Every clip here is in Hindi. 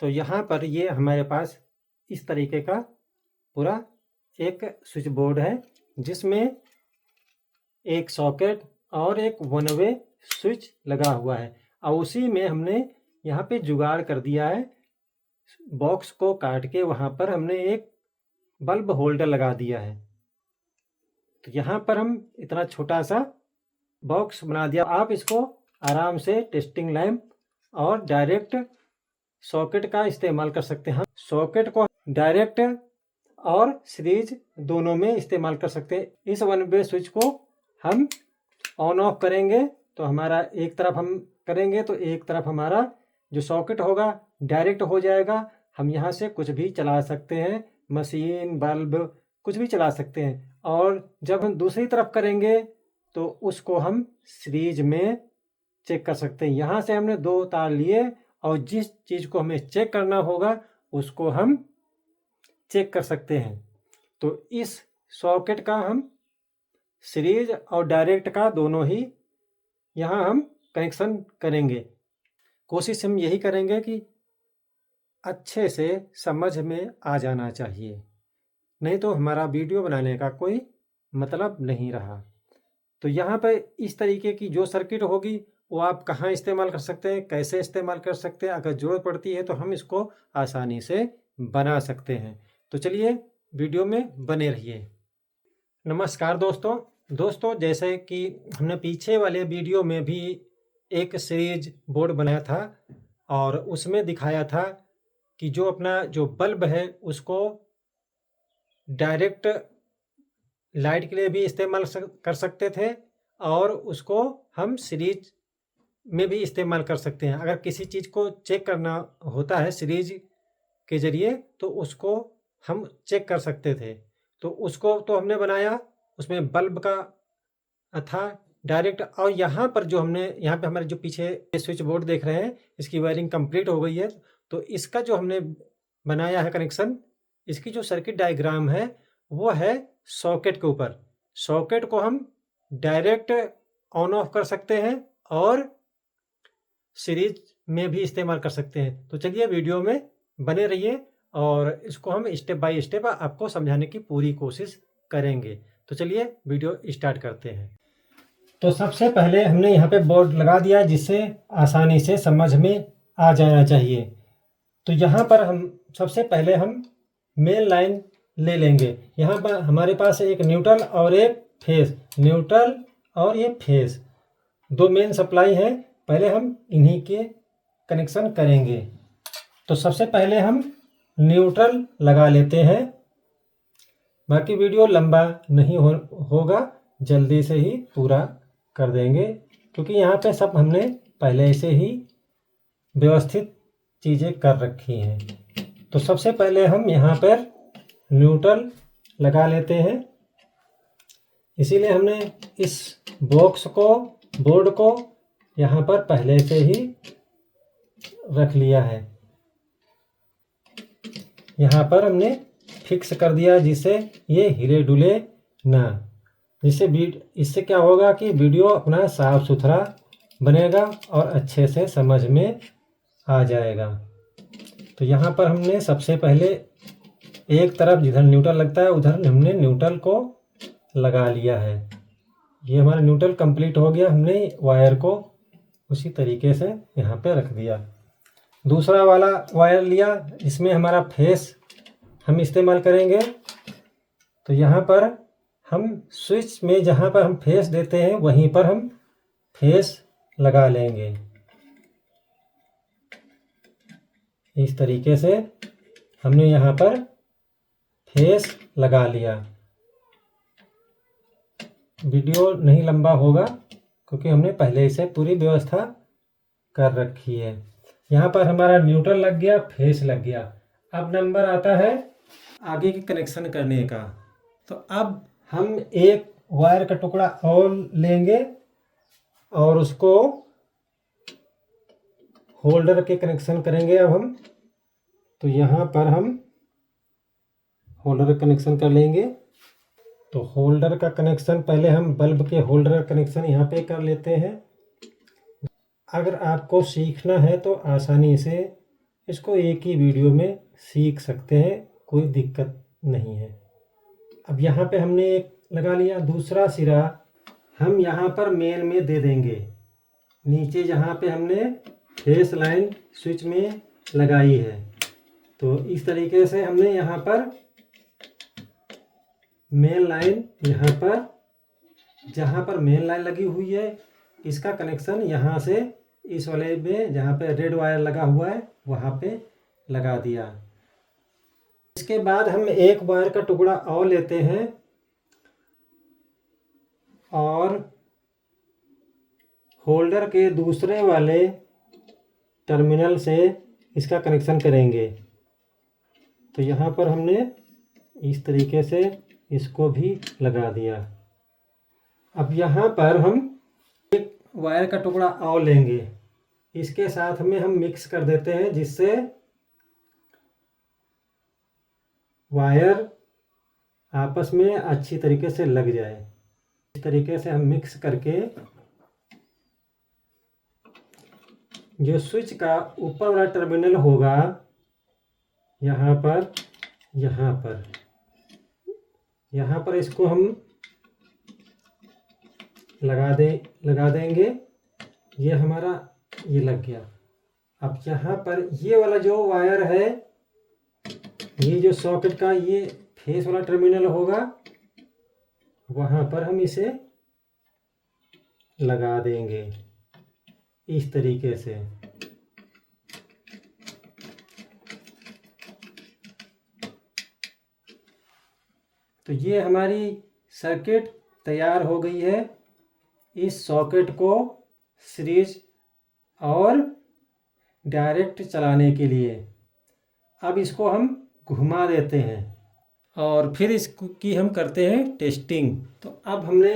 तो यहाँ पर ये हमारे पास इस तरीके का पूरा एक स्विच बोर्ड है, जिसमें एक सॉकेट और एक वन वे स्विच लगा हुआ है। और उसी में हमने यहाँ पे जुगाड़ कर दिया है, बॉक्स को काट के वहाँ पर हमने एक बल्ब होल्डर लगा दिया है। तो यहाँ पर हम इतना छोटा सा बॉक्स बना दिया। आप इसको आराम से टेस्टिंग लैंप और डायरेक्ट सॉकेट का इस्तेमाल कर सकते हैं। सॉकेट को डायरेक्ट और सीरीज दोनों में इस्तेमाल कर सकते हैं। इस वन वे स्विच को हम ऑन ऑफ करेंगे तो हमारा एक तरफ हम करेंगे तो एक तरफ हमारा जो सॉकेट होगा डायरेक्ट हो जाएगा। हम यहाँ से कुछ भी चला सकते हैं, मशीन, बल्ब, कुछ भी चला सकते हैं। और जब हम दूसरी तरफ करेंगे तो उसको हम सीरीज में चेक कर सकते हैं। यहाँ से हमने 2 तार लिए और जिस चीज़ को हमें चेक करना होगा उसको हम चेक कर सकते हैं। तो इस सॉकेट का हम सीरीज और डायरेक्ट का दोनों ही यहाँ हम कनेक्शन करेंगे। कोशिश हम यही करेंगे कि अच्छे से समझ में आ जाना चाहिए, नहीं तो हमारा वीडियो बनाने का कोई मतलब नहीं रहा। तो यहाँ पे इस तरीके की जो सर्किट होगी वो आप कहाँ इस्तेमाल कर सकते हैं, कैसे इस्तेमाल कर सकते हैं, अगर ज़रूरत पड़ती है तो हम इसको आसानी से बना सकते हैं। तो चलिए वीडियो में बने रहिए। नमस्कार दोस्तों, जैसे कि हमने पीछे वाले वीडियो में भी एक सीरीज बोर्ड बनाया था और उसमें दिखाया था कि जो अपना जो बल्ब है उसको डायरेक्ट लाइट के लिए भी इस्तेमाल कर सकते थे और उसको हम सीरीज में भी इस्तेमाल कर सकते हैं। अगर किसी चीज़ को चेक करना होता है सीरीज के ज़रिए तो उसको हम चेक कर सकते थे। तो उसको तो हमने बनाया, उसमें बल्ब का था डायरेक्ट। और यहाँ पर जो हमने यहाँ पे हमारे जो पीछे स्विच बोर्ड देख रहे हैं इसकी वायरिंग कंप्लीट हो गई है। तो इसका जो हमने बनाया है कनेक्शन, इसकी जो सर्किट डायग्राम है वो है सॉकेट के ऊपर। सॉकेट को हम डायरेक्ट ऑन ऑफ कर सकते हैं और सीरीज में भी इस्तेमाल कर सकते हैं। तो चलिए वीडियो में बने रहिए और इसको हम स्टेप बाय स्टेप आपको समझाने की पूरी कोशिश करेंगे। तो चलिए वीडियो स्टार्ट करते हैं। तो सबसे पहले हमने यहाँ पे बोर्ड लगा दिया जिससे आसानी से समझ में आ जाना चाहिए। तो यहाँ पर हम सबसे पहले हम मेन लाइन ले लेंगे। यहाँ पर हमारे पास एक न्यूट्रल और एक फेस, न्यूट्रल और ये फेस, 2 मेन सप्लाई है। पहले हम इन्हीं के कनेक्शन करेंगे। तो सबसे पहले हम न्यूट्रल लगा लेते हैं। बाकी वीडियो लंबा नहीं होगा, जल्दी से ही पूरा कर देंगे क्योंकि यहाँ पे सब हमने पहले से ही व्यवस्थित चीज़ें कर रखी हैं। तो सबसे पहले हम यहाँ पर न्यूट्रल लगा लेते हैं। इसीलिए हमने इस बॉक्स को, बोर्ड को यहाँ पर पहले से ही रख लिया है। यहाँ पर हमने फिक्स कर दिया जिससे ये हिले डुले ना, इससे क्या होगा कि वीडियो अपना साफ सुथरा बनेगा और अच्छे से समझ में आ जाएगा। तो यहाँ पर हमने सबसे पहले एक तरफ जिधर न्यूट्रल लगता है उधर हमने न्यूट्रल को लगा लिया है। ये हमारा न्यूट्रल कंप्लीट हो गया। हमने वायर को उसी तरीके से यहाँ पे रख दिया। दूसरा वाला वायर लिया, इसमें हमारा फेस हम इस्तेमाल करेंगे। तो यहाँ पर हम स्विच में जहाँ पर हम फेस देते हैं वहीं पर हम फेस लगा लेंगे। इस तरीके से हमने यहाँ पर फेस लगा लिया। वीडियो नहीं लंबा होगा क्योंकि हमने पहले से पूरी व्यवस्था कर रखी है। यहाँ पर हमारा न्यूट्रल लग गया, फेस लग गया। अब नंबर आता है आगे के कनेक्शन करने का। तो अब हम एक वायर का टुकड़ा और लेंगे और उसको होल्डर के कनेक्शन करेंगे। अब हम तो यहाँ पर हम होल्डर कनेक्शन कर लेंगे। तो होल्डर का कनेक्शन पहले हम बल्ब के होल्डर का कनेक्शन यहाँ पे कर लेते हैं। अगर आपको सीखना है तो आसानी से इसको एक ही वीडियो में सीख सकते हैं, कोई दिक्कत नहीं है। अब यहाँ पे हमने एक लगा लिया, दूसरा सिरा हम यहाँ पर मेन में दे देंगे, नीचे जहाँ पे हमने फेस लाइन स्विच में लगाई है। तो इस तरीके से हमने यहाँ पर मेन लाइन, यहाँ पर जहाँ पर मेन लाइन लगी हुई है इसका कनेक्शन यहाँ से इस वाले में जहाँ पे रेड वायर लगा हुआ है वहाँ पे लगा दिया। इसके बाद हम एक वायर का टुकड़ा और लेते हैं और होल्डर के दूसरे वाले टर्मिनल से इसका कनेक्शन करेंगे। तो यहाँ पर हमने इस तरीके से इसको भी लगा दिया। अब यहाँ पर हम एक वायर का टुकड़ा और लेंगे, इसके साथ में हम मिक्स कर देते हैं जिससे वायर आपस में अच्छी तरीके से लग जाए। इस तरीके से हम मिक्स करके जो स्विच का ऊपर वाला टर्मिनल होगा यहाँ पर इसको हम लगा देंगे। ये हमारा ये लग गया। अब यहाँ पर ये वाला जो वायर है, ये जो सॉकेट का ये फेस वाला टर्मिनल होगा, वहाँ पर हम इसे लगा देंगे इस तरीके से। तो ये हमारी सर्किट तैयार हो गई है इस सॉकेट को सीरीज और डायरेक्ट चलाने के लिए। अब इसको हम घुमा देते हैं और फिर इसकी हम करते हैं टेस्टिंग। तो अब हमने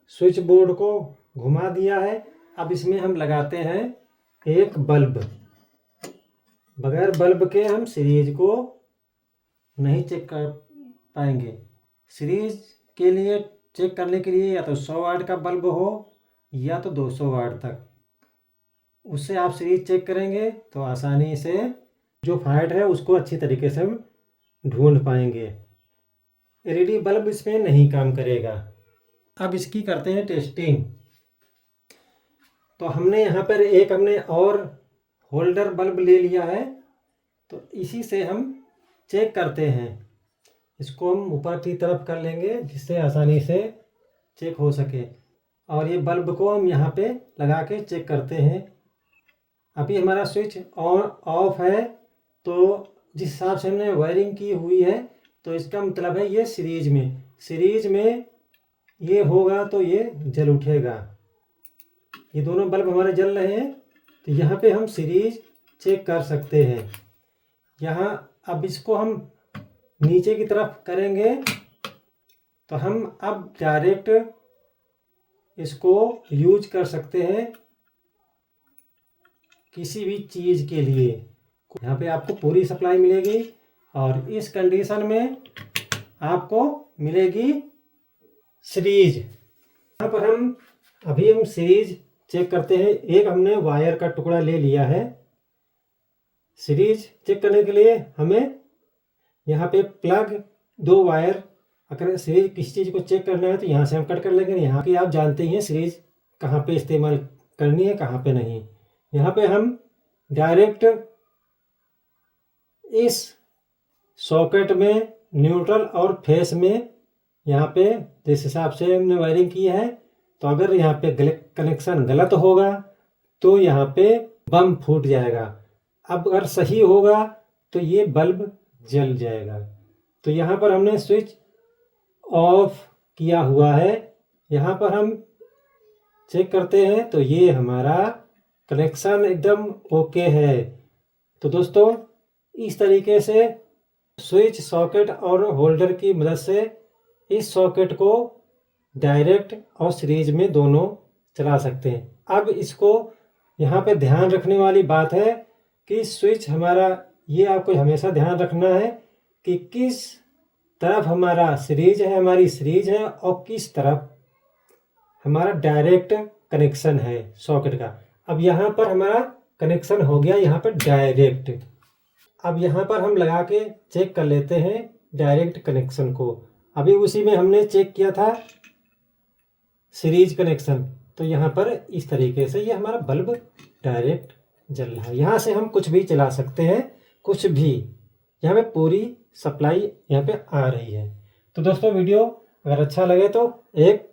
स्विच बोर्ड को घुमा दिया है। अब इसमें हम लगाते हैं एक बल्ब। बगैर बल्ब के हम सीरीज को नहीं चेक कर पाएंगे। सीरीज के लिए चेक करने के लिए या तो 100 वाट का बल्ब हो या तो 200 वाट तक, उससे आप सीरीज चेक करेंगे तो आसानी से जो फॉल्ट है उसको अच्छी तरीके से हम ढूंढ पाएंगे। एलईडी बल्ब इसमें नहीं काम करेगा। अब इसकी करते हैं टेस्टिंग। तो हमने यहाँ पर एक और होल्डर बल्ब ले लिया है, तो इसी से हम चेक करते हैं। इसको हम ऊपर की तरफ कर लेंगे जिससे आसानी से चेक हो सके। और ये बल्ब को हम यहाँ पे लगा के चेक करते हैं। अभी हमारा स्विच ऑन ऑफ है, तो जिस हिसाब से हमने वायरिंग की हुई है तो इसका मतलब है ये सीरीज में ये होगा तो ये जल उठेगा। ये दोनों बल्ब हमारे जल रहे हैं, तो यहाँ पे हम सीरीज चेक कर सकते हैं। यहाँ अब इसको हम नीचे की तरफ करेंगे तो हम अब डायरेक्ट इसको यूज कर सकते हैं किसी भी चीज़ के लिए। यहाँ पे आपको पूरी सप्लाई मिलेगी और इस कंडीशन में आपको मिलेगी सीरीज। यहाँ पर हम सीरीज चेक करते हैं। एक हमने वायर का टुकड़ा ले लिया है। सीरीज चेक करने के लिए हमें यहाँ पे प्लग 2 वायर, अगर सीरीज किसी चीज़ को चेक करना है तो यहाँ से हम कट कर लेंगे। यहाँ की आप जानते ही हैं सीरीज कहाँ पे इस्तेमाल करनी है, कहाँ पे नहीं। यहाँ पे हम डायरेक्ट इस सॉकेट में न्यूट्रल और फेस में यहाँ पे जिस हिसाब से हमने वायरिंग की है, तो अगर यहाँ पे कनेक्शन गलत होगा तो यहाँ पे बम फूट जाएगा। अब अगर सही होगा तो ये बल्ब जल जाएगा। तो यहाँ पर हमने स्विच ऑफ किया हुआ है। यहाँ पर हम चेक करते हैं तो ये हमारा कनेक्शन एकदम ओके है। तो दोस्तों, इस तरीके से स्विच, सॉकेट और होल्डर की मदद से इस सॉकेट को डायरेक्ट और सीरीज में दोनों चला सकते हैं। अब इसको यहाँ पे ध्यान रखने वाली बात है कि स्विच हमारा, ये आपको हमेशा ध्यान रखना है कि किस तरफ हमारी सीरीज है और किस तरफ हमारा डायरेक्ट कनेक्शन है सॉकेट का। अब यहाँ पर हमारा कनेक्शन हो गया यहाँ पर डायरेक्ट। अब यहाँ पर हम लगा के चेक कर लेते हैं डायरेक्ट कनेक्शन को। अभी उसी में हमने चेक किया था सीरीज कनेक्शन, तो यहाँ पर इस तरीके से ये हमारा बल्ब डायरेक्ट जल रहा है। यहाँ से हम कुछ भी चला सकते हैं, कुछ भी, यहाँ पे पूरी सप्लाई यहाँ पे आ रही है। तो दोस्तों वीडियो अगर अच्छा लगे तो एक